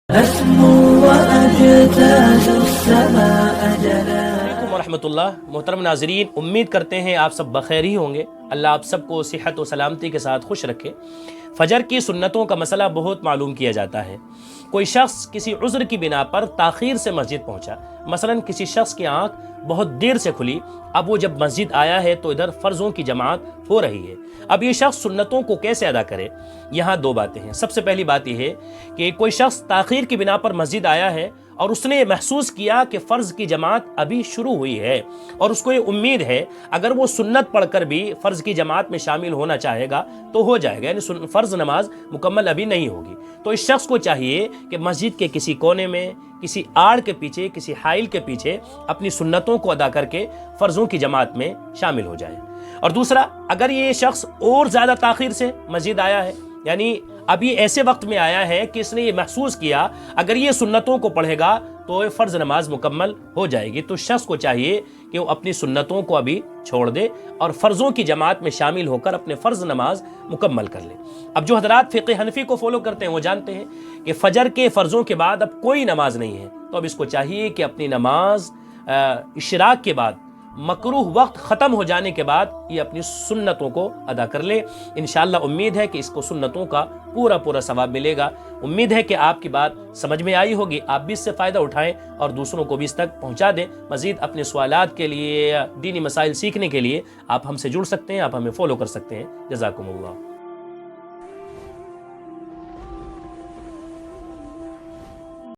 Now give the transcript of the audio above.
أسمو وأجتاز السماء جلالا. ورحمۃ اللہ. محترم ناظرین، امید کرتے ہیں آپ سب بخیر ہی ہوں گے. اللہ آپ سب کو صحت و سلامتی کے ساتھ خوش رکھے. فجر کی سنتوں کا مسئلہ بہت معلوم کیا جاتا ہے. کوئی شخص کسی عذر کی بنا پر تاخیر سے مسجد پہنچا، مثلا کسی شخص کی آنکھ بہت دیر سے کھلی، اب وہ جب مسجد آیا ہے تو ادھر فرضوں کی جماعت ہو رہی ہے. اب یہ شخص سنتوں کو کیسے ادا کرے؟ یہاں دو باتیں ہیں. سب سے پہلی بات یہ ہے کہ کوئی شخص تاخیر کی بنا پر مسجد آیا ہے اور اس نے محسوس کیا کہ فرض کی جماعت ابھی شروع ہوئی ہے، اور اس کو یہ امید ہے اگر وہ سنت پڑھ کر بھی فرض کی جماعت میں شامل ہونا چاہے گا تو ہو جائے گا، یعنی فرض نماز مکمل ابھی نہیں ہوگی. تو اس شخص کو چاہیے کہ مسجد کے کسی کونے میں، کسی آڑ کے پیچھے، کسی حائل کے پیچھے اپنی سنتوں کو ادا کر کے فرضوں کی جماعت میں شامل ہو جائے. اور دوسرا، اگر یہ شخص اور زیادہ تاخیر سے مسجد آیا ہے، یعنی ابھی ایسے وقت میں آیا ہے کہ اس نے یہ محسوس کیا اگر یہ سنتوں کو پڑھے گا تو یہ فرض نماز مکمل ہو جائے گی، تو شخص کو چاہیے کہ وہ اپنی سنتوں کو ابھی چھوڑ دے اور فرضوں کی جماعت میں شامل ہو کر اپنے فرض نماز مکمل کر لے. اب جو حضرات فقہ حنفی کو فالو کرتے ہیں وہ جانتے ہیں کہ فجر کے فرضوں کے بعد اب کوئی نماز نہیں ہے، تو اب اس کو چاہیے کہ اپنی نماز اشراق کے بعد، مکروہ وقت ختم ہو جانے کے بعد یہ اپنی سنتوں کو ادا کر لے. انشاءاللہ امید ہے کہ اس کو سنتوں کا پورا ثواب ملے گا. امید ہے کہ آپ کی بات سمجھ میں آئی ہوگی، آپ بھی اس سے فائدہ اٹھائیں اور دوسروں کو بھی اس تک پہنچا دیں. مزید اپنے سوالات کے لیے، دینی مسائل سیکھنے کے لیے آپ ہم سے جڑ سکتے ہیں، آپ ہمیں فالو کر سکتے ہیں. جزاکم اللہ.